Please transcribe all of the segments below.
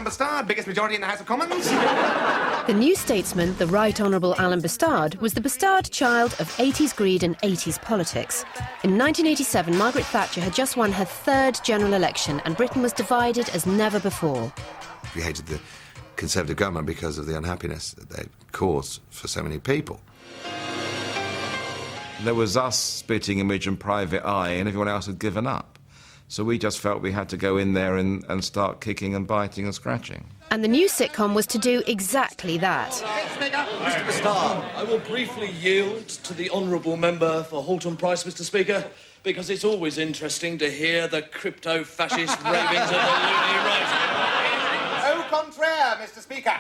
Bastard, biggest majority in the House of Commons. The New Statesman, the Right Honourable Alan Bastard, was the Bastard child of 80s greed and 80s politics. In 1987, Margaret Thatcher had just won her third general election and Britain was divided as never before. We hated the Conservative government because of the unhappiness that they caused for so many people. There was us, Spitting Image and Private Eye, and everyone else had given up. So we just felt we had to go in there and start kicking and biting and scratching. And the new sitcom was to do exactly that. Mr. Bastard, I will briefly yield to the honourable member for Halton Price, Mr. Speaker, because it's always interesting to hear the crypto-fascist ravings of the loony right. Au contraire, Mr. Speaker.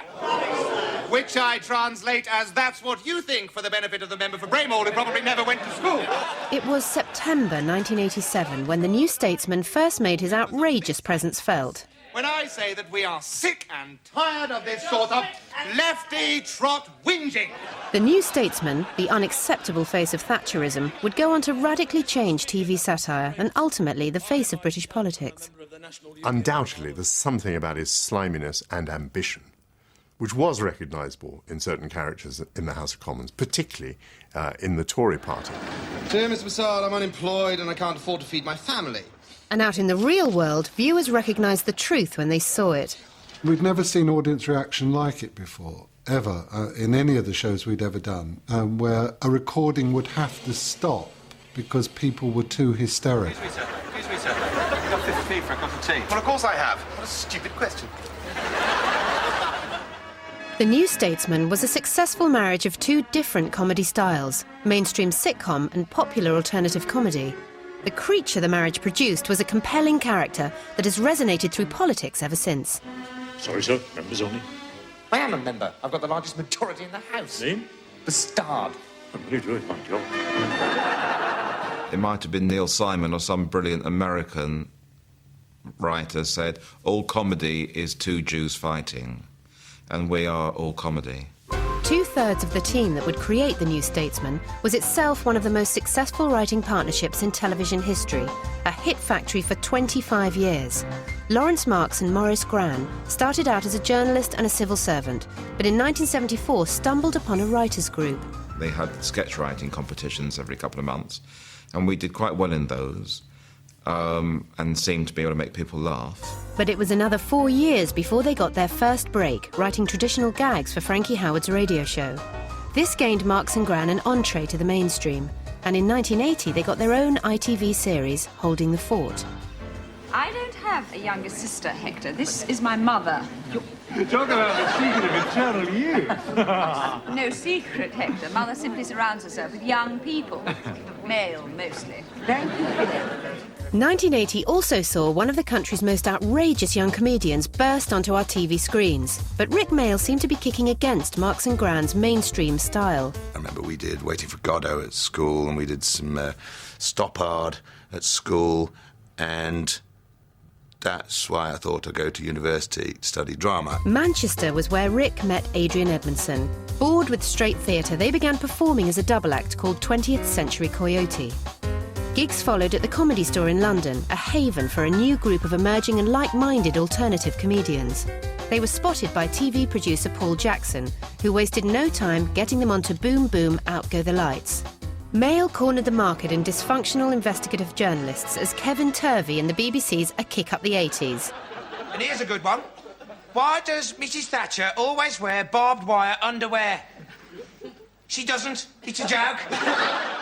Which I translate as that's what you think for the benefit of the member for Braymall who probably never went to school. It was September 1987 when the New Statesman first made his outrageous presence felt. When I say that we are sick and tired of this sort of lefty trot whinging. The New Statesman, the unacceptable face of Thatcherism, would go on to radically change TV satire and ultimately the face of British politics. Undoubtedly, there's something about his sliminess and ambition which was recognisable in certain characters in the House of Commons, particularly in the Tory party. Dear Mr. Bastard, I'm unemployed and I can't afford to feed my family. And out in the real world, viewers recognised the truth when they saw it. We'd never seen audience reaction like it before, ever, in any of the shows we'd ever done, where a recording would have to stop because people were too hysterical. Excuse me, sir. You've got 50p for a cup of tea. Well, of course I have. What a stupid question. The New Statesman was a successful marriage of two different comedy styles, mainstream sitcom and popular alternative comedy. The creature the marriage produced was a compelling character that has resonated through politics ever since. Sorry, sir. Members only. I am a member. I've got the largest majority in the House. Name? Bastard. I'm really doing my job. It might have been Neil Simon or some brilliant American writer said, all comedy is two Jews fighting. And we are all comedy. 2/3 of the team that would create The New Statesman was itself one of the most successful writing partnerships in television history, a hit factory for 25 years. Lawrence Marks and Maurice Gran started out as a journalist and a civil servant, but in 1974 stumbled upon a writers' group. They had sketch writing competitions every couple of months, and we did quite well in those, and seemed to be able to make people laugh. But it was another 4 years before they got their first break, writing traditional gags for Frankie Howard's radio show. This gained Marks and Gran an entree to the mainstream, and in 1980 they got their own ITV series, Holding the Fort. I don't have a younger sister, Hector. This is my mother. Talk about the secret of eternal youth. No secret, Hector. Mother simply surrounds herself with young people. Male, mostly. Thank you. 1980 also saw one of the country's most outrageous young comedians burst onto our TV screens. But Rick Mayall seemed to be kicking against Marks and Gran's mainstream style. I remember we did Waiting for Godot at school, and we did some Stoppard at school, and that's why I thought I'd go to university to study drama. Manchester was where Rick met Adrian Edmondson. Bored with straight theatre, they began performing as a double act called 20th Century Coyote. Gigs followed at the Comedy Store in London, a haven for a new group of emerging and like-minded alternative comedians. They were spotted by TV producer Paul Jackson, who wasted no time getting them onto Boom Boom, Out Go the Lights. Mayall cornered the market in dysfunctional investigative journalists as Kevin Turvey in the BBC's A Kick Up the 80s. And here's a good one. Why does Mrs. Thatcher always wear barbed wire underwear? She doesn't. It's a joke.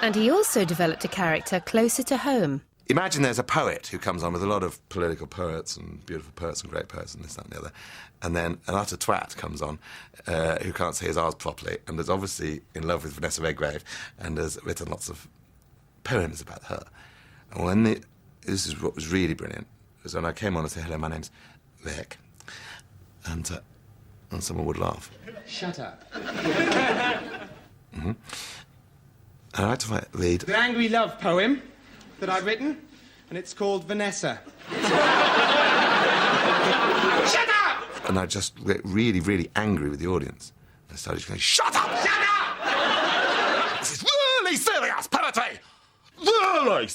And he also developed a character closer to home. Imagine there's a poet who comes on with a lot of political poets and beautiful poets and great poets and this, that and the other, and then an utter twat comes on who can't say his R's properly and is obviously in love with Vanessa Redgrave and has written lots of poems about her. And when this is what was really brilliant, was when I came on and said, hello, my name's Rick, and someone would laugh. Shut up. Mm-hmm. I like to read The angry love poem that I've written, and it's called Vanessa. Shut up! And I just get really, really angry with the audience. I started going, shut up! Shut up! This is really serious poetry! Really!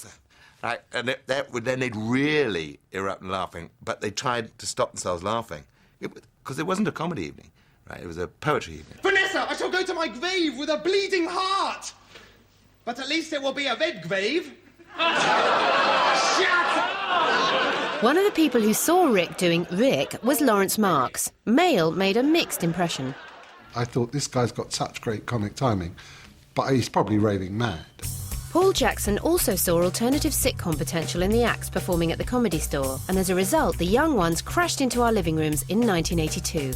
Right, and then they'd really erupt in laughing, but they tried to stop themselves laughing Because it wasn't a comedy evening, right? It was a poetry evening. Vanessa, I shall go to my grave with a bleeding heart. But at least it will be a red grave. Shut up! One of the people who saw Rick doing Rick was Lawrence Marks. Mail made a mixed impression. I thought, this guy's got such great comic timing, but he's probably raving mad. Paul Jackson also saw alternative sitcom potential in the acts performing at the Comedy Store, and as a result, the young ones crashed into our living rooms in 1982.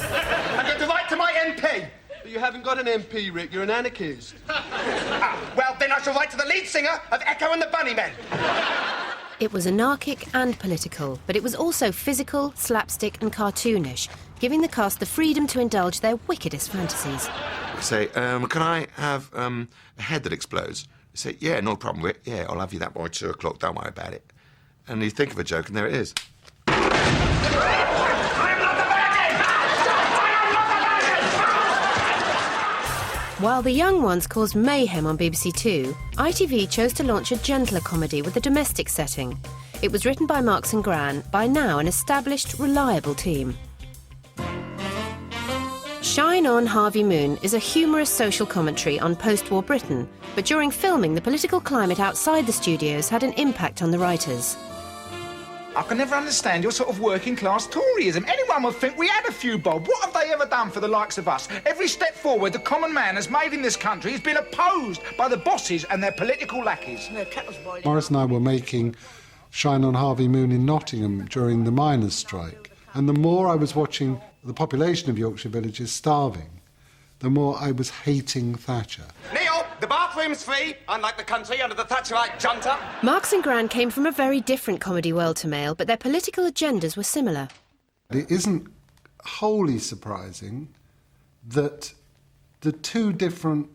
I'm going to write to my MP. But you haven't got an MP, Rick. You're an anarchist. Well, then I shall write to the lead singer of Echo and the Bunnymen. It was anarchic and political, but it was also physical, slapstick and cartoonish, giving the cast the freedom to indulge their wickedest fantasies. Say, can I have a head that explodes? You say, yeah, no problem, Rick. Yeah, I'll have you that by 2 o'clock, don't worry about it. And you think of a joke, and there it is. While the young ones caused mayhem on BBC Two, ITV chose to launch a gentler comedy with a domestic setting. It was written by Marks and Gran, by now an established, reliable team. Shine On Harvey Moon is a humorous social commentary on post-war Britain, but during filming, the political climate outside the studios had an impact on the writers. I can never understand your sort of working-class Toryism. Anyone would think we had a few bob. What have they ever done for the likes of us? Every step forward the common man has made in this country has been opposed by the bosses and their political lackeys. Morris and I were making Shine On Harvey Moon in Nottingham during the miners' strike, and the more I was watching the population of Yorkshire villages starving, the more I was hating Thatcher. Neil, the bathroom's free, unlike the country under the Thatcherite junta. Marks and Gran came from a very different comedy world to Mail, but their political agendas were similar. It isn't wholly surprising that the two different,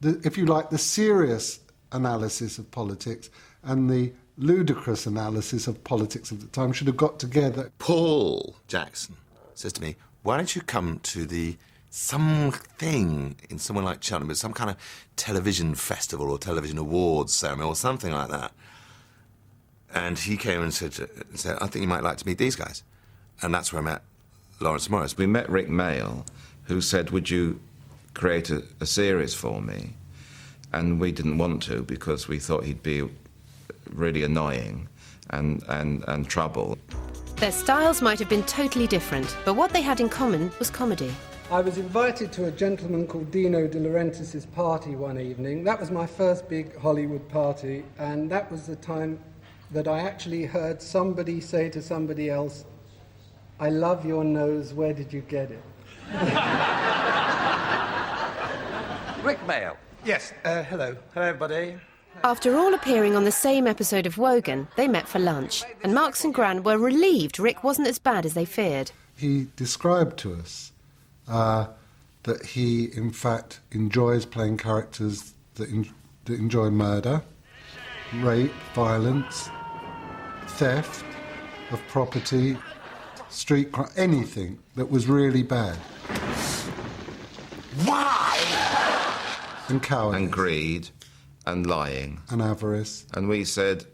if you like, the serious analysis of politics and the ludicrous analysis of politics of the time should have got together. Paul Jackson says to me, why don't you come to something in somewhere like Cheltenham, some kind of television festival or television awards ceremony or something like that. And he came and said, I think you might like to meet these guys. And that's where I met Lawrence Morris. We met Rick Mail, who said, would you create a series for me? And we didn't want to because we thought he'd be really annoying and trouble. Their styles might have been totally different, but what they had in common was comedy. I was invited to a gentleman called Dino De Laurentiis' party one evening. That was my first big Hollywood party, and that was the time that I actually heard somebody say to somebody else, I love your nose, where did you get it? Rick Mail. Yes, hello. Hello, everybody. After all appearing on the same episode of Wogan, they met for lunch, and Marks and Gran were relieved Rick wasn't as bad as they feared. He described to us that he, in fact, enjoys playing characters that enjoy murder, rape, violence, theft of property, street crime, anything that was really bad. Why? And cowardice. And greed. And lying. And avarice. And we said,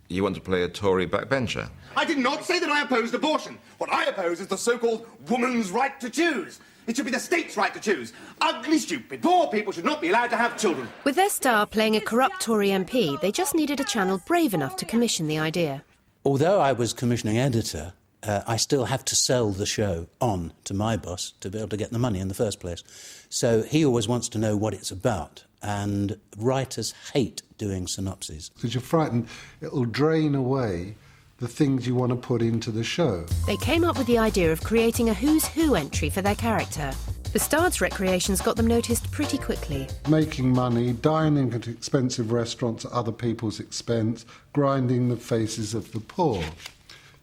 you want to play a Tory backbencher? I did not say that I opposed abortion. What I oppose is the so-called woman's right to choose. It should be the state's right to choose. Ugly, stupid, poor people should not be allowed to have children. With their star playing a corrupt Tory MP, they just needed a channel brave enough to commission the idea. Although I was commissioning editor, I still have to sell the show on to my boss to be able to get the money in the first place. So he always wants to know what it's about. And writers hate doing synopses. Because you're frightened it'll drain away the things you want to put into the show. They came up with the idea of creating a Who's Who entry for their character. Bastard's recreations got them noticed pretty quickly. Making money, dining at expensive restaurants at other people's expense, grinding the faces of the poor.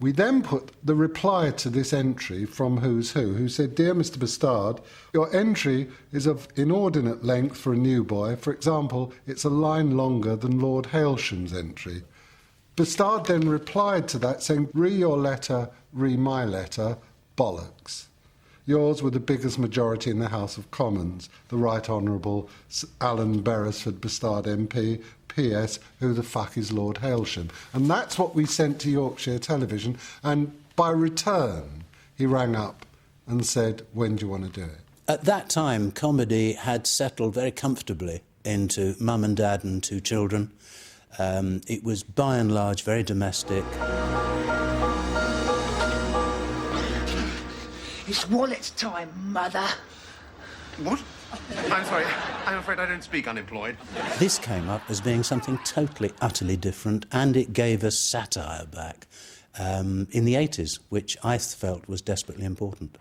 We then put the reply to this entry from Who's who said, Dear Mr. Bastard, your entry is of inordinate length for a new boy. For example, it's a line longer than Lord Hailsham's entry. Bastard then replied to that saying, re your letter, re my letter, bollocks. Yours were the biggest majority in the House of Commons, the Right Honourable Alan Beresford Bastard MP, P.S. Who the fuck is Lord Hailsham? And that's what we sent to Yorkshire Television, and by return he rang up and said, when do you want to do it? At that time, comedy had settled very comfortably into mum and dad and 2 children. It was, by and large, very domestic. It's wallet time, mother. What? I'm sorry. I'm afraid I don't speak unemployed. This came up as being something totally, utterly different, and it gave us satire back in the 80s, which I felt was desperately important.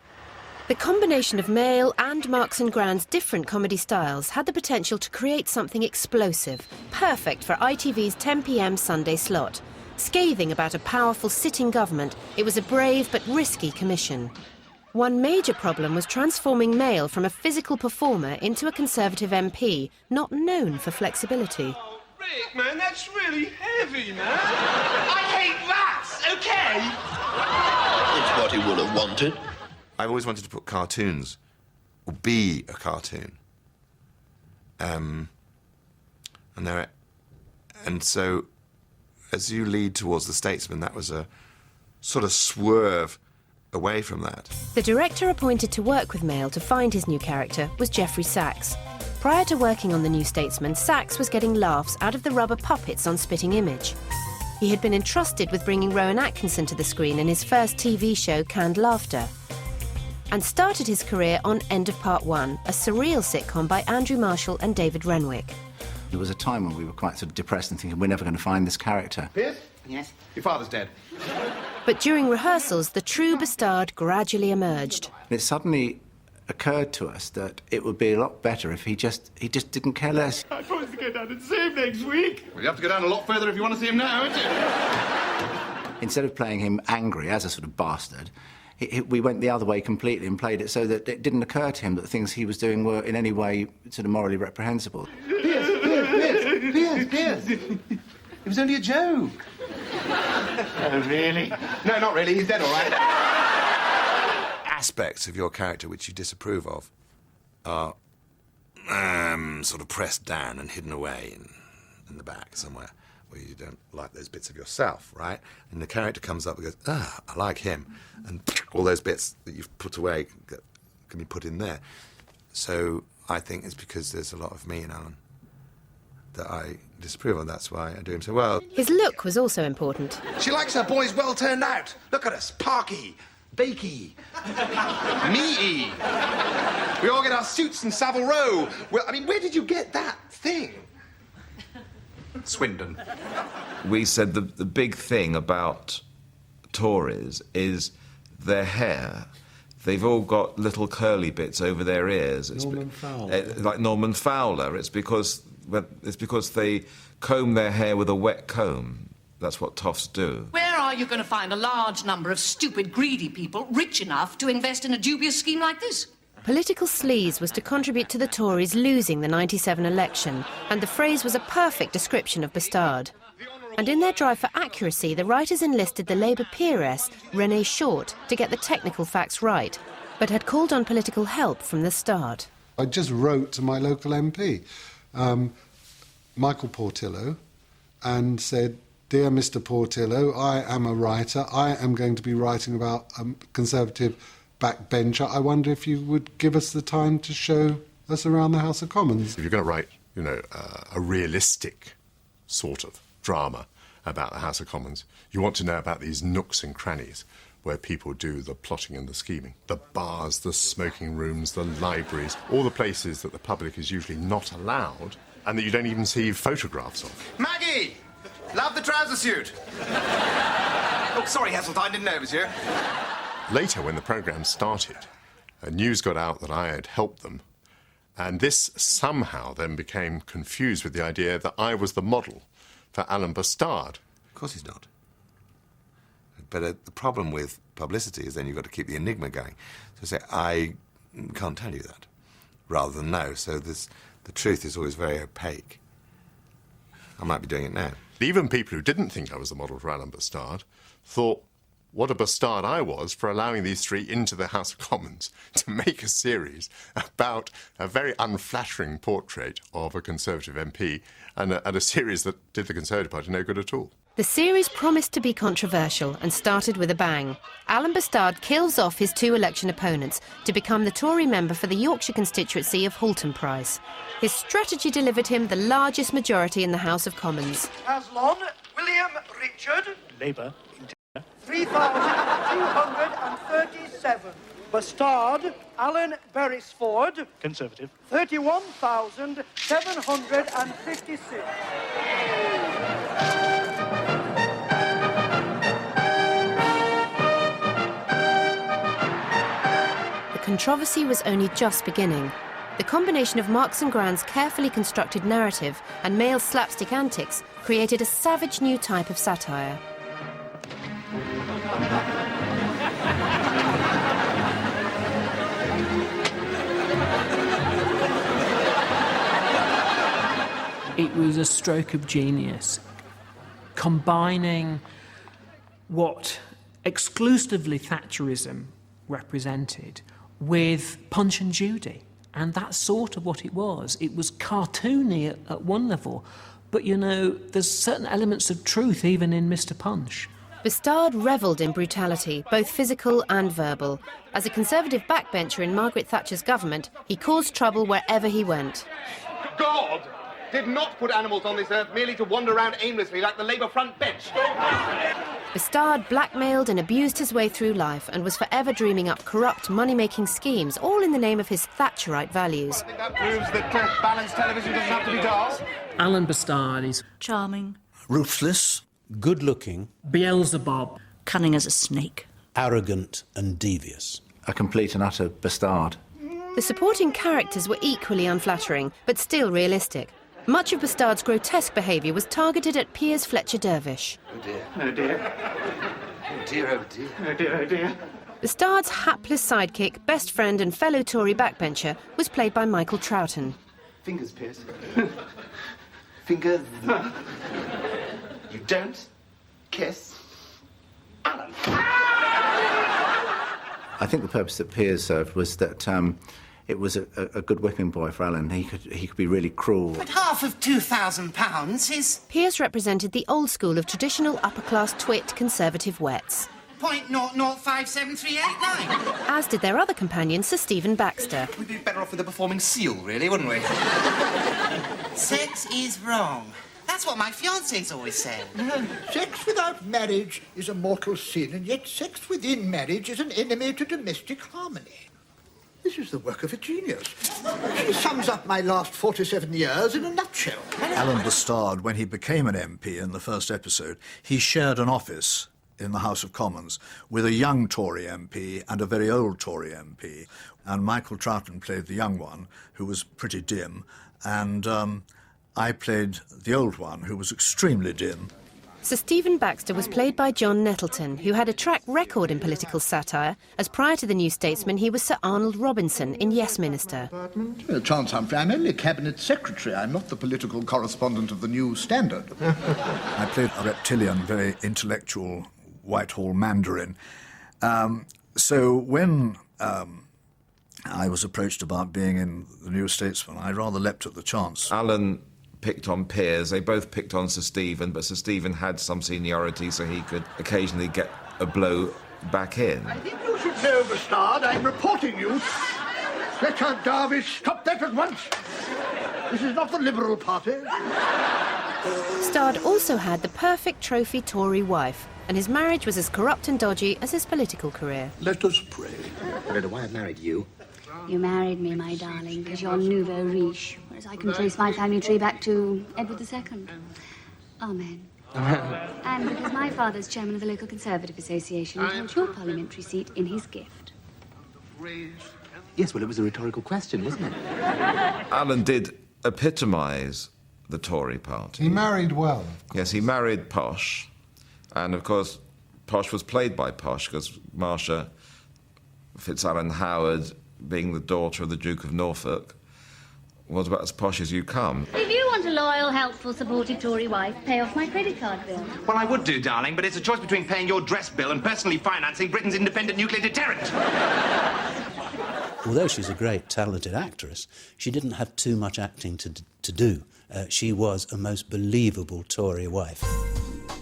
The combination of Mail and Marks and Grand's different comedy styles had the potential to create something explosive, perfect for ITV's 10 p.m. Sunday slot. Scathing about a powerful sitting government, it was a brave but risky commission. One major problem was transforming Mail from a physical performer into a Conservative MP, not known for flexibility. Rick, man, that's really heavy, man. I hate rats, OK? It's what he would have wanted. I've always wanted to put cartoons, or be a cartoon. And so, as you lead towards the Statesman, that was a sort of swerve away from that. The director appointed to work with Mail to find his new character was Geoffrey Sachs. Prior to working on The New Statesman, Sachs was getting laughs out of the rubber puppets on Spitting Image. He had been entrusted with bringing Rowan Atkinson to the screen in his first TV show, Canned Laughter, and started his career on End of Part 1, a surreal sitcom by Andrew Marshall and David Renwick. There was a time when we were quite sort of depressed and thinking we're never going to find this character. Pierce? Yes? Your father's dead. But during rehearsals, the true bastard gradually emerged. It suddenly occurred to us that it would be a lot better if he just didn't care less. I promised to go down and see him next week. Well, you have to go down a lot further if you want to see him now, haven't you? Instead of playing him angry as a sort of bastard, we went the other way completely and played it so that it didn't occur to him that the things he was doing were in any way sort of morally reprehensible. Pierce! It was only a joke. Oh, really? No, not really. He's dead, all right. Aspects of your character which you disapprove of are sort of pressed down and hidden away in the back somewhere, where you don't like those bits of yourself, right? And the character comes up and goes, I like him. And all those bits that you've put away can be put in there. So I think it's because there's a lot of me in Alan that I disapprove of. That's why I do him so well. His look was also important. She likes her boys well turned out. Look at us, parky, bakey, meaty. We all get our suits in Savile Row. Well, I mean, where did you get that thing? Swindon. We said the big thing about Tories is their hair. They've all got little curly bits over their ears. Norman Fowler. Like Norman Fowler. It's because they comb their hair with a wet comb. That's what toffs do. Where are you going to find a large number of stupid, greedy people rich enough to invest in a dubious scheme like this? Political sleaze was to contribute to the Tories losing the 97 election, and the phrase was a perfect description of Bastard. And in their drive for accuracy, the writers enlisted the Labour peeress, Renee Short, to get the technical facts right, but had called on political help from the start. I just wrote to my local MP, Michael Portillo, and said, "Dear Mr. Portillo, I am a writer. I am going to be writing about a Conservative backbencher. I wonder if you would give us the time to show us around the House of Commons." If you're going to write, a realistic sort of drama about the House of Commons, you want to know about these nooks and crannies where people do the plotting and the scheming. The bars, the smoking rooms, the libraries, all the places that the public is usually not allowed and that you don't even see photographs of. Maggie! Love the trouser suit. Oh, sorry, Heseltine, didn't know it was you. Later, when the programme started, news got out that I had helped them, and this somehow then became confused with the idea that I was the model for Alan Bastard. Of course he's not. But the problem with publicity is then you've got to keep the enigma going. So say, I can't tell you that, rather than no. So the truth is always very opaque. I might be doing it now. Even people who didn't think I was the model for Alan Bastard thought what a bastard I was for allowing these three into the House of Commons to make a series about a very unflattering portrait of a Conservative MP and a series that did the Conservative Party no good at all. The series promised to be controversial and started with a bang. Alan Bastard kills off his 2 election opponents to become the Tory member for the Yorkshire constituency of Halton Price. His strategy delivered him the largest majority in the House of Commons. Aslon, William Richard. Labour. 3,237. Bastard, Alan Beresford. Conservative. 31,756. The controversy was only just beginning. The combination of Marks and Grand's carefully constructed narrative and male slapstick antics created a savage new type of satire. It was a stroke of genius, combining what exclusively Thatcherism represented with Punch and Judy. And that's sort of what it was. It was cartoony at one level, but, you know, there's certain elements of truth even in Mr. Punch. Bastard revelled in brutality, both physical and verbal. As a Conservative backbencher in Margaret Thatcher's government, he caused trouble wherever he went. God did not put animals on this earth merely to wander around aimlessly like the Labour front bench. Bastard blackmailed and abused his way through life and was forever dreaming up corrupt money-making schemes, all in the name of his Thatcherite values. I think that proves that balanced television doesn't have to be dull. Alan Bastard is Charming. Ruthless, good-looking, Beelzebub, Cunning as a snake. arrogant and devious. A complete and utter bastard. The supporting characters were equally unflattering, but still realistic. Much of Bastard's grotesque behaviour was targeted at Piers Fletcher Dervish. Oh dear. Oh dear. Oh dear, oh dear. Oh dear, oh dear. Bastard's hapless sidekick, best friend and fellow Tory backbencher was played by Michael Troughton. Fingers, Piers. Fingers. You don't kiss Alan. I think the purpose that Piers served was that it was a good whipping boy for Alan. He could be really cruel. But half of £2,000 is Piers represented the old school of traditional upper-class twit conservative wets. .00573889. As did their other companion, Sir Stephen Baxter. We'd be better off with a performing seal, really, wouldn't we? Sex is wrong. That's what my fiancé's always said. Sex without marriage is a mortal sin, and yet sex within marriage is an enemy to domestic harmony. This is the work of a genius. She sums up my last 47 years in a nutshell. Alan Bastard, when he became an MP in the first episode, he shared an office in the House of Commons with a young Tory MP and a very old Tory MP. And Michael Troughton played the young one, who was pretty dim, and I played the old one, who was extremely dim. Sir Stephen Baxter was played by John Nettleton, who had a track record in political satire, as prior to the New Statesman he was Sir Arnold Robinson in Yes Minister. Chance Humphrey, I'm only Cabinet Secretary. I'm not the political correspondent of the New Standard. I played a reptilian, very intellectual Whitehall Mandarin. So when I was approached about being in the New Statesman, I rather leapt at the chance. Alan picked on Piers. They both picked on Sir Stephen, but Sir Stephen had some seniority, so he could occasionally get a blow back in. I think you should know, Bastard. I'm reporting you. Fletcher Dervish, stop that at once. This is not the Liberal Party. Bastard also had the perfect trophy Tory wife, and his marriage was as corrupt and dodgy as his political career. Let us pray. I don't know why I married you. You married me, my darling, because you're nouveau riche, whereas I can trace my family tree back to Edward II. Amen. And because my father's chairman of the local Conservative Association and holds your parliamentary seat in his gift. Yes, well, it was a rhetorical question, wasn't it? Alan did epitomise the Tory party. He married well. Yes, he married Posh, and of course Posh was played by Posh, because Marcia Fitzalan Howard, being the daughter of the Duke of Norfolk, was about as posh as you come. If you want a loyal, helpful, supportive Tory wife, pay off my credit card bill. Well, I would do, darling, but it's a choice between paying your dress bill and personally financing Britain's independent nuclear deterrent. Although she's a great, talented actress, she didn't have too much acting to do. She was a most believable Tory wife.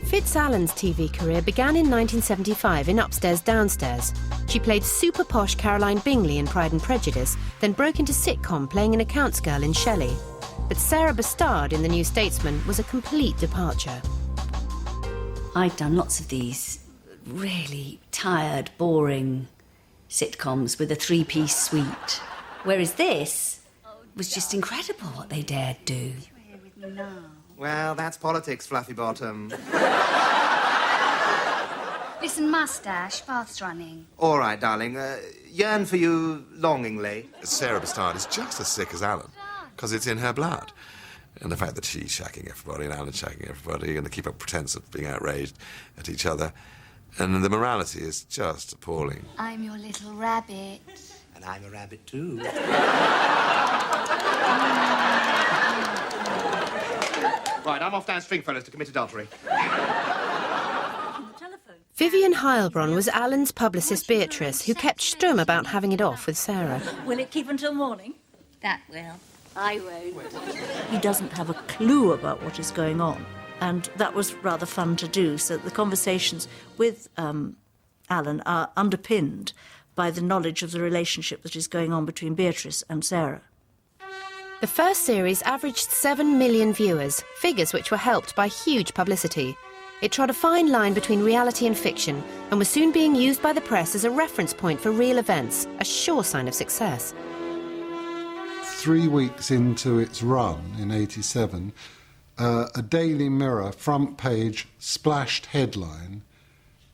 Fitz-Allen's TV career began in 1975 in Upstairs Downstairs. She played super posh Caroline Bingley in Pride and Prejudice, then broke into sitcom playing an accounts girl in Shelley. But Sarah Bastard in The New Statesman was a complete departure. I'd done lots of these really tired, boring sitcoms with a three-piece suite. Whereas this was just incredible what they dared do. Well, that's politics, Fluffy Bottom. Listen, Moustache, bath's running. All right, darling. Yearn for you longingly. Sarah Bastard is just as sick as Alan, because it's in her blood. And the fact that she's shacking everybody and Alan's shacking everybody and they keep up pretense of being outraged at each other. And the morality is just appalling. I'm your little rabbit. And I'm a rabbit, too. Right, I'm off down Stringfellows to commit adultery. Vivian Heilbronn was Alan's publicist Beatrice, who kept stum about having it off with Sarah. Will it keep until morning? That will. I won't. He doesn't have a clue about what is going on, and that was rather fun to do. So the conversations with Alan are underpinned by the knowledge of the relationship that is going on between Beatrice and Sarah. The first series averaged 7 million viewers, figures which were helped by huge publicity. It trod a fine line between reality and fiction and was soon being used by the press as a reference point for real events, a sure sign of success. 3 weeks into its run in 87, a Daily Mirror front page splashed headline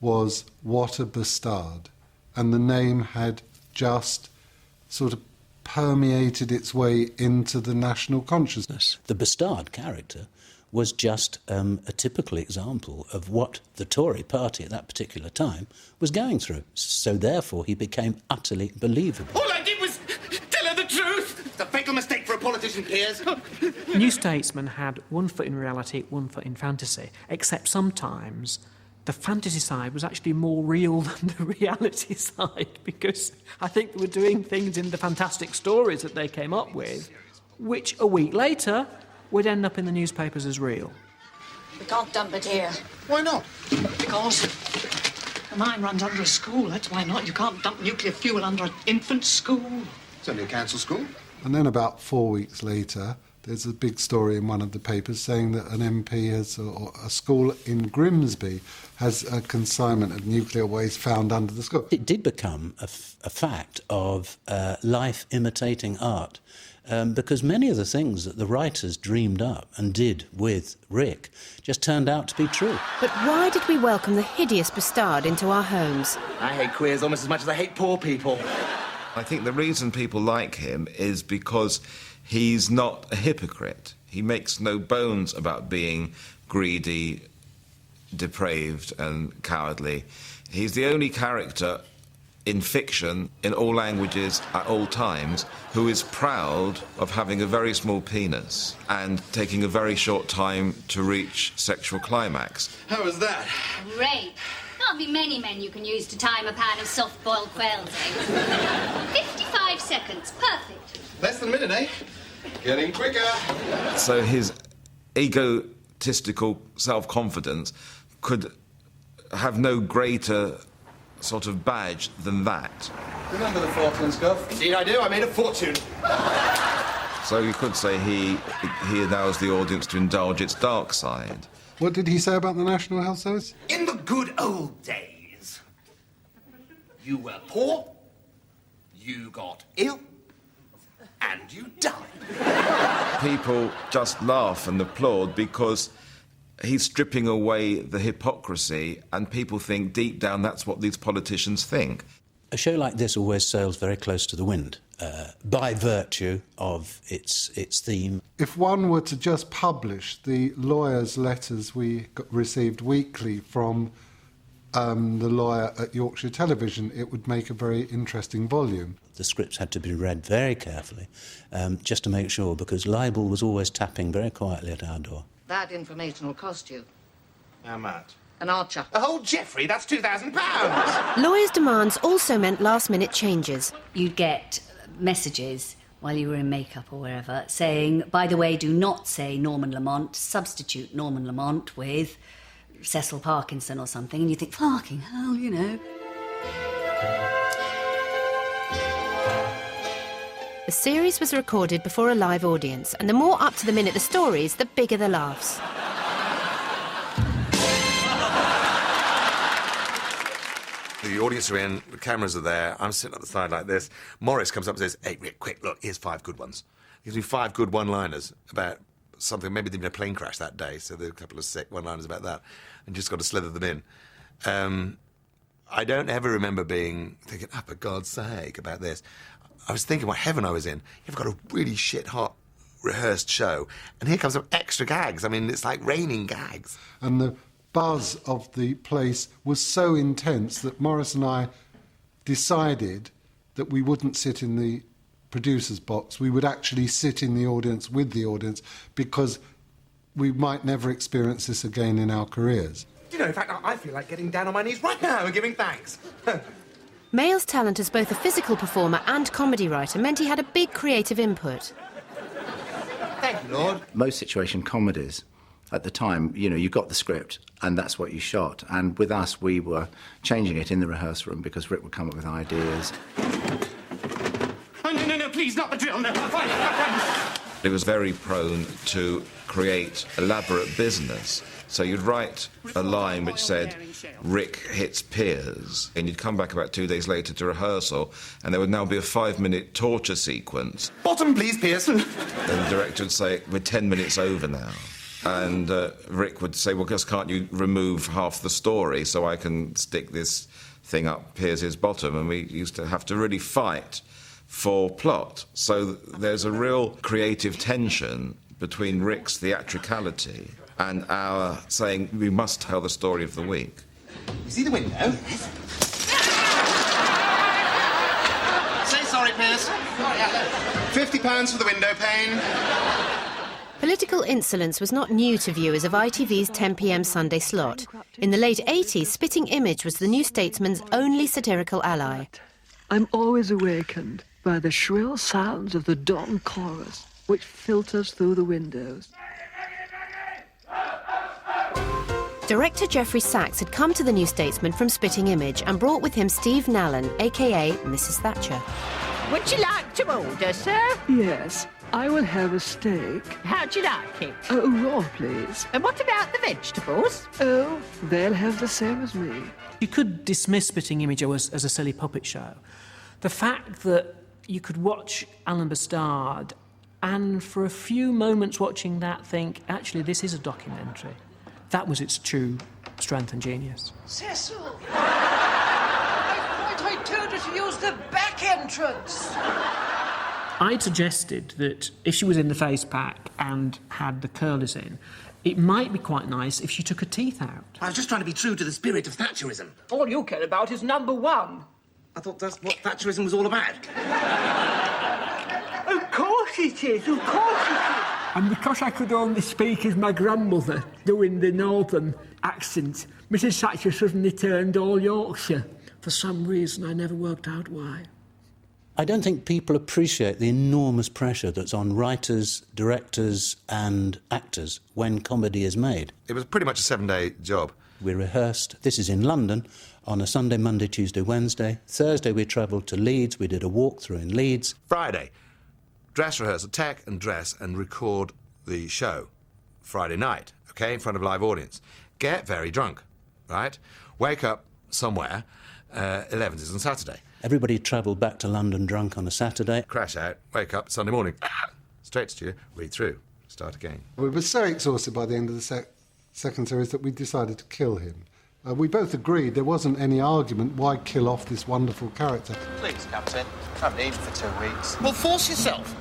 was "What a Bastard," and the name had just sort of permeated its way into the national consciousness. The Bastard character was just a typical example of what the Tory party at that particular time was going through. So therefore he became utterly believable. All I did was tell her the truth. It's a fatal mistake for a politician, Piers. New Statesman had one foot in reality, one foot in fantasy, except sometimes the fantasy side was actually more real than the reality side, because I think they were doing things in the fantastic stories that they came up with, which a week later would end up in the newspapers as real. We can't dump it here. Why not? Because the mine runs under a school, that's why not. You can't dump nuclear fuel under an infant school. It's only a council school. And then about 4 weeks later, there's a big story in one of the papers saying that an MP has, or a school in Grimsby has a consignment of nuclear waste found under the school. It did become a fact of life imitating art, because many of the things that the writers dreamed up and did with Rick just turned out to be true. But why did we welcome the hideous Bastard into our homes? I hate queers almost as much as I hate poor people. I think the reason people like him is because he's not a hypocrite. He makes no bones about being greedy, depraved and cowardly. He's the only character in fiction, in all languages, at all times, who is proud of having a very small penis and taking a very short time to reach sexual climax. How was that? Great. Can't be many men you can use to time a pan of soft-boiled quail's eggs. 55 seconds. Perfect. Less than a minute, eh? Getting quicker. So his egotistical self-confidence could have no greater sort of badge than that. Remember the Falklands, Gov? Indeed I do. I made a fortune. So you could say he allows the audience to indulge its dark side. What did he say about the National Health Service? In the good old days, you were poor, you got ill, and you died. People just laugh and applaud because he's stripping away the hypocrisy, and people think deep down that's what these politicians think. A show like this always sails very close to the wind, by virtue of its theme. If one were to just publish the lawyers' letters we received weekly from the lawyer at Yorkshire Television, it would make a very interesting volume. The scripts had to be read very carefully, just to make sure, because libel was always tapping very quietly at our door. That information will cost you. How much? An archer. A whole Jeffrey, that's £2,000. Lawyers' demands also meant last-minute changes. You'd get messages while you were in makeup or wherever saying, by the way, do not say Norman Lamont, substitute Norman Lamont with Cecil Parkinson or something, and you think, fucking hell, you know. The series was recorded before a live audience, and the more up-to-the-minute the stories, the bigger the laughs. The audience are in, the cameras are there, I'm sitting up the side like this. Morris comes up and says, "Hey, Rick, quick, look, here's 5 good ones." He gives me 5 good one-liners about something, maybe there'd been a plane crash that day, so there are a couple of sick one-liners about that, and just got to slither them in. I don't ever remember thinking, oh, for God's sake, about this. I was thinking what heaven I was in. You've got a really shit-hot rehearsed show, and here comes some extra gags. I mean, it's like raining gags. And the buzz of the place was so intense that Morris and I decided that we wouldn't sit in the producer's box. We would actually sit in the audience with the audience, because we might never experience this again in our careers. Do you know, in fact, I feel like getting down on my knees right now and giving thanks. Mayall's talent as both a physical performer and comedy writer meant he had a big creative input. Thank you, Lord. Most situation comedies, at the time, you know, you got the script and that's what you shot. And with us, we were changing it in the rehearsal room because Rick would come up with ideas. Oh, no, please, not the drill, no. It was very prone to create elaborate business. So you'd write a line which said, "Rick hits Piers," and you'd come back about 2 days later to rehearsal, and there would now be a 5-minute torture sequence. "Bottom, please, Pearson." And the director would say, "We're 10 minutes over now." And Rick would say, "Well, just can't you remove half the story so I can stick this thing up Piers's bottom?" And we used to have to really fight for plot. So there's a real creative tension between Rick's theatricality and our saying, we must tell the story of the week. You see the window? Say sorry, Pierce. £50 for the window pane. Political insolence was not new to viewers of ITV's 10 p.m. Sunday slot. In the late 80s, Spitting Image was the New Statesman's only satirical ally. I'm always awakened by the shrill sounds of the dawn chorus, which filters through the windows. Director Geoffrey Sachs had come to the New Statesman from Spitting Image and brought with him Steve Nallen, a.k.a. Mrs. Thatcher. Would you like to order, sir? Yes, I will have a steak. How'd you like it? Raw, please. And what about the vegetables? Oh, they'll have the same as me. You could dismiss Spitting Image as a silly puppet show. The fact that you could watch Alan Bastard and for a few moments watching that think, actually, this is a documentary. That was its true strength and genius. Cecil! I thought I told her to use the back entrance. I'd suggested that if she was in the face pack and had the curlers in, it might be quite nice if she took her teeth out. I was just trying to be true to the spirit of Thatcherism. All you care about is number one. I thought that's what Thatcherism was all about. Of course it is, of course it is. And because I could only speak as my grandmother, doing the northern accent, Mrs. Thatcher suddenly turned all Yorkshire. For some reason, I never worked out why. I don't think people appreciate the enormous pressure that's on writers, directors and actors when comedy is made. It was pretty much a 7-day job. We rehearsed. This is in London on a Sunday, Monday, Tuesday, Wednesday. Thursday we travelled to Leeds. We did a walkthrough in Leeds. Friday, dress rehearsal, tech and dress and record the show. Friday night, OK, in front of a live audience. Get very drunk, right? Wake up somewhere. 11th is on Saturday. Everybody travelled back to London drunk on a Saturday. Crash out, wake up Sunday morning. Straight to studio, read through, start again. We were so exhausted by the end of the second series that we decided to kill him. We both agreed there wasn't any argument why kill off this wonderful character. Please, Captain, I haven't eaten for 2 weeks. Well, force yourself.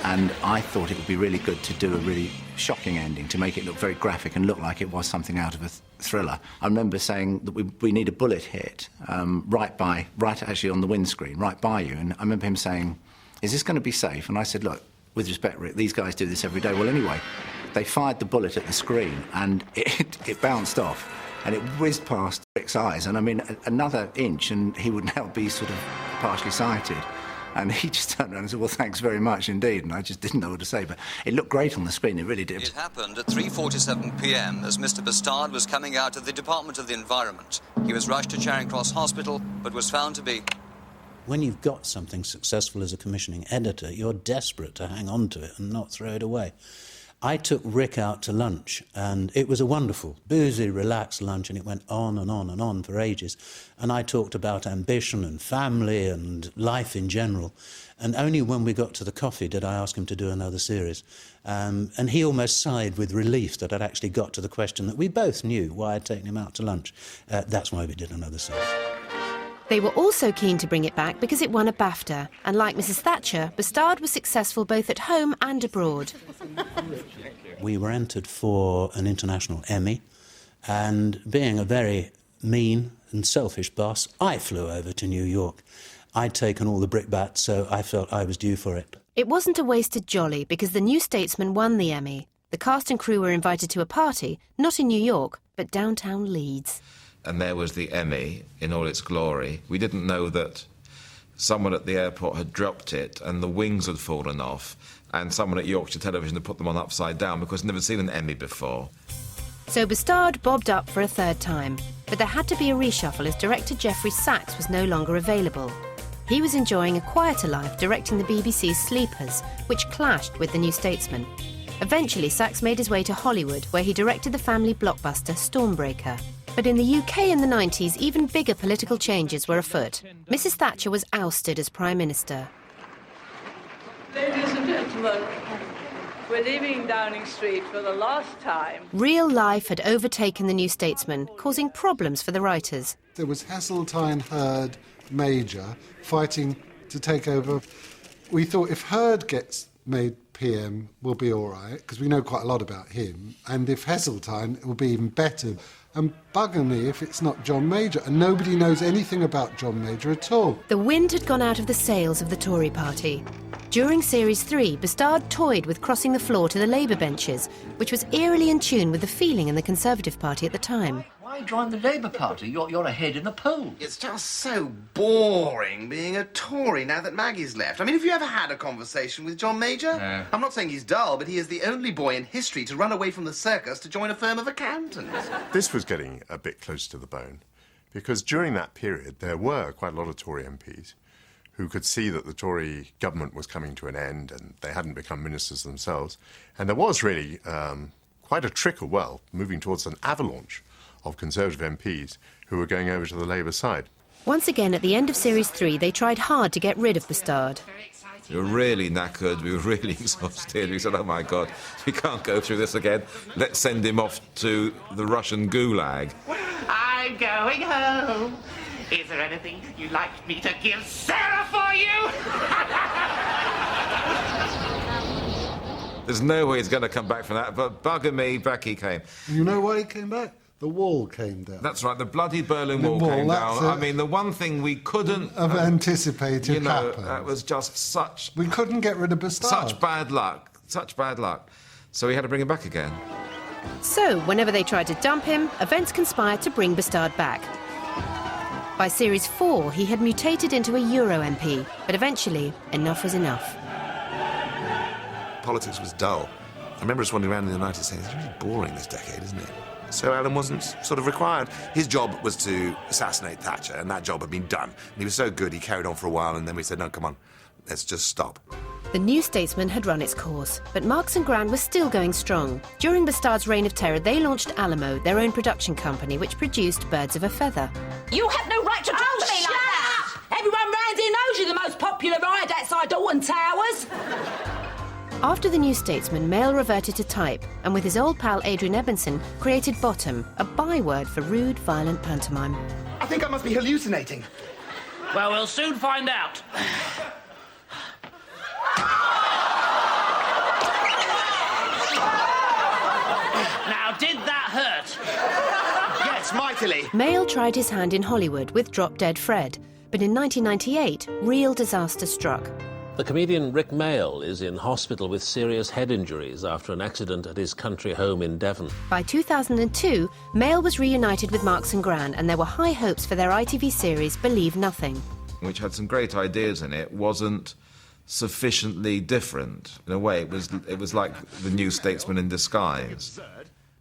And I thought it would be really good to do a really shocking ending, to make it look very graphic and look like it was something out of a thriller. I remember saying that we need a bullet hit right actually on the windscreen, right by you. And I remember him saying, "Is this going to be safe?" And I said, "Look, with respect, Rick, these guys do this every day." Well, anyway, they fired the bullet at the screen and it bounced off and it whizzed past Rick's eyes. And I mean, another inch and he would now be sort of partially sighted. And he just turned around and said, well, thanks very much indeed. And I just didn't know what to say, but it looked great on the screen, it really did. It happened at 3:47 p.m. as Mr. Bastard was coming out of the Department of the Environment. He was rushed to Charing Cross Hospital, but was found to be... When you've got something successful as a commissioning editor, you're desperate to hang on to it and not throw it away. I took Rick out to lunch, and it was a wonderful, boozy, relaxed lunch, and it went on and on and on for ages. And I talked about ambition and family and life in general. And only when we got to the coffee did I ask him to do another series. And he almost sighed with relief that I'd actually got to the question that we both knew, why I'd taken him out to lunch. That's why we did another series. They were also keen to bring it back because it won a BAFTA, and like Mrs. Thatcher, Bastard was successful both at home and abroad. We were entered for an international Emmy, and being a very mean and selfish boss, I flew over to New York. I'd taken all the brickbats, so I felt I was due for it. It wasn't a wasted jolly because the New Statesman won the Emmy. The cast and crew were invited to a party, not in New York, but downtown Leeds. And there was the Emmy in all its glory. We didn't know that someone at the airport had dropped it and the wings had fallen off, and someone at Yorkshire Television had put them on upside down because they'd never seen an Emmy before. So Bastard bobbed up for a third time, but there had to be a reshuffle as director Geoffrey Sachs was no longer available. He was enjoying a quieter life directing the BBC's Sleepers, which clashed with the New Statesman. Eventually, Sachs made his way to Hollywood, where he directed the family blockbuster Stormbreaker. But in the UK in the 90s, even bigger political changes were afoot. Mrs. Thatcher was ousted as Prime Minister. Ladies and gentlemen, we're leaving Downing Street for the last time. Real life had overtaken the New Statesman, causing problems for the writers. There was Heseltine, Hurd, Major fighting to take over. We thought if Hurd gets made PM, we'll be all right, because we know quite a lot about him. And if Heseltine, it will be even better. And bugger me if it's not John Major, and nobody knows anything about John Major at all. The wind had gone out of the sails of the Tory party. During Series 3, Bastard toyed with crossing the floor to the Labour benches, which was eerily in tune with the feeling in the Conservative Party at the time. Why join the Labour Party? You're ahead in the polls. It's just so boring being a Tory now that Maggie's left. I mean, have you ever had a conversation with John Major? No. I'm not saying he's dull, but he is the only boy in history to run away from the circus to join a firm of accountants. This was getting a bit close to the bone, because during that period there were quite a lot of Tory MPs who could see that the Tory government was coming to an end and they hadn't become ministers themselves. And there was really quite a trickle, moving towards an avalanche of Conservative MPs who were going over to the Labour side. Once again, at the end of Series 3, they tried hard to get rid of Bastard. We were really knackered, we were really exhausted. We said, oh, my God, we can't go through this again. Let's send him off to the Russian gulag. I'm going home. Is there anything you'd like me to give Sarah for you? There's no way he's going to come back from that, but bugger me, back he came. You know why he came back? The wall came down. That's right, the bloody Berlin Wall came down. I mean, the one thing we couldn't have anticipated happened. That was just such... We couldn't get rid of Bastard. Such bad luck. So we had to bring him back again. So, whenever they tried to dump him, events conspired to bring Bastard back. By Series 4, he had mutated into a Euro MP, but eventually, enough was enough. Politics was dull. I remember us wandering around in the 90s saying, it's really boring this decade, isn't it? So Alan wasn't sort of required. His job was to assassinate Thatcher, and that job had been done. And he was so good, he carried on for a while, and then we said, no, come on, let's just stop. The New Statesman had run its course, but Marks and Gran was still going strong. During Bastard's reign of terror, they launched Alamo, their own production company, which produced Birds of a Feather. You have no right to talk to me like that! Everyone round here knows you're the most popular ride outside Alton Towers. After the New Statesman, Mail reverted to type, and with his old pal Adrian Edmondson, created Bottom, a byword for rude, violent pantomime. I think I must be hallucinating. Well, we'll soon find out. Now, did that hurt? Yes, mightily. Mail tried his hand in Hollywood with Drop Dead Fred, but in 1998, real disaster struck. The comedian Rick Mail is in hospital with serious head injuries after an accident at his country home in Devon. By 2002, Mail was reunited with Marks and Gran, and there were high hopes for their ITV series Believe Nothing. which had some great ideas in it, wasn't sufficiently different. In a way, it was like the new Statesman in disguise.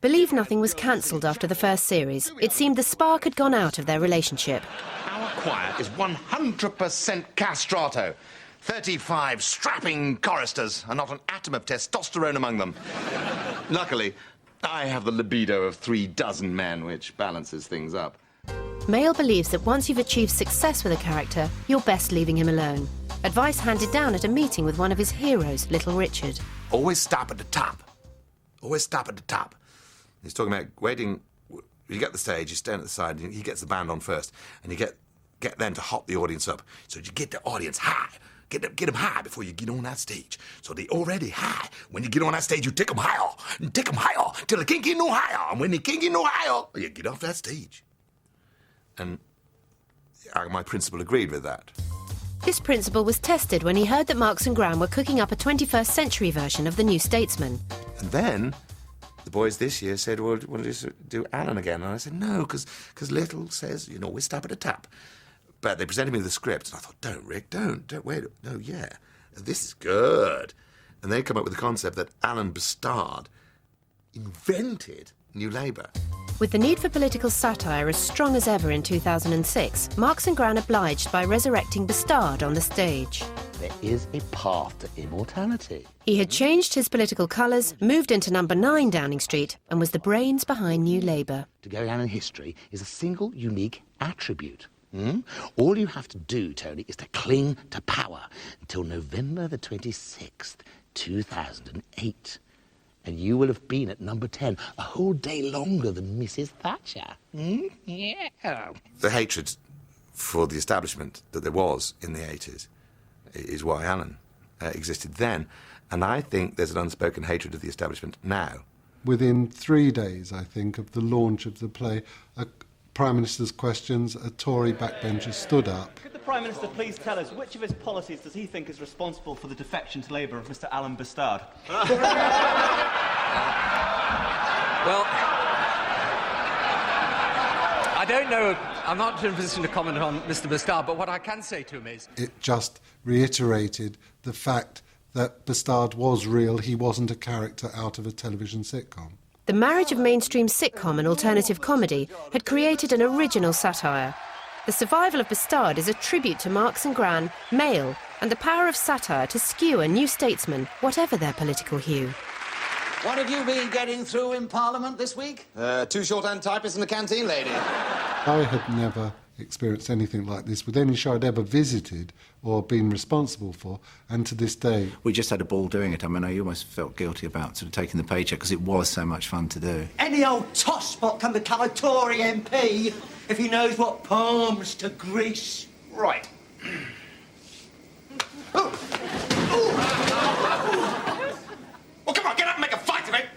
Believe Nothing was cancelled after the first series. It seemed the spark had gone out of their relationship. Our choir is 100% castrato. 35 strapping choristers and not an atom of testosterone among them. Luckily, I have the libido of 36 men, which balances things up. Mail believes that once you've achieved success with a character, you're best leaving him alone. Advice handed down at a meeting with one of his heroes, Little Richard. Always stop at the top. Always stop at the top. He's talking about waiting. You get the stage, you stand at the side, and he gets the band on first, and you get them to hop the audience up. So you get the audience high. Get them high before you get on that stage. So they already high. When you get on that stage, you take them higher, and take them higher, till they can't get no higher. And when they can't get no higher, you get off that stage. And my principal agreed with that. This principle was tested when he heard that Marx and Graham were cooking up a 21st century version of the New Statesman. And then the boys this year said, well, we'll just do Alan again. And I said, no, because Little says, we stop at the top. But they presented me the script, and I thought, don't, Rick, don't, wait, no, yeah, this is good. And they come up with the concept that Alan Bastard invented New Labour. With the need for political satire as strong as ever in 2006, Marx and Graham obliged by resurrecting Bastard on the stage. There is a path to immortality. He had changed his political colours, moved into number 9 Downing Street, and was the brains behind New Labour. To go down in history is a single, unique attribute. All you have to do, Tony, is to cling to power until November the 26th, 2008. And you will have been at number 10 a whole day longer than Mrs. Thatcher. Yeah. The hatred for the establishment that there was in the 80s is why Alan existed then. And I think there's an unspoken hatred of the establishment now. Within 3 days, I think, of the launch of the play, Prime Minister's questions, a Tory backbencher stood up. Could the Prime Minister please tell us which of his policies does he think is responsible for the defection to Labour of Mr Alan Bastard? Well, I don't know. I'm not in a position to comment on Mr Bastard, but what I can say to him is... It just reiterated the fact that Bastard was real. He wasn't a character out of a television sitcom. The marriage of mainstream sitcom and alternative comedy had created an original satire. The survival of Bastard is a tribute to Marx and Graham, Mail, and the power of satire to skew a New Statesman, whatever their political hue. What have you been getting through in Parliament this week? 2 shorthand typists in the canteen, lady. I had never experienced anything like this with any show I'd ever visited or been responsible for, and to this day... We just had a ball doing it. I mean, I almost felt guilty about sort of taking the paycheck because it was so much fun to do. Any old tosspot can become a Tory MP if he knows what palms to grease. Right. Well, come on, get up and make a fight of it.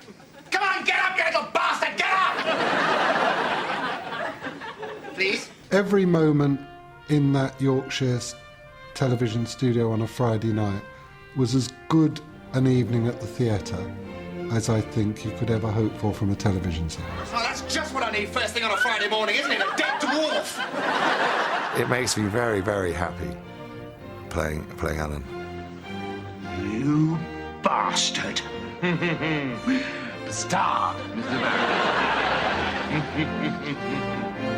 Come on, get up, you little bastard, get up! Please? Every moment in that Yorkshire television studio on a Friday night was as good an evening at the theatre as I think you could ever hope for from a television series. Oh, that's just what I need first thing on a Friday morning, isn't it? A dead dwarf! It makes me very, very happy playing Alan. You bastard! Bastard, Mr. Barry.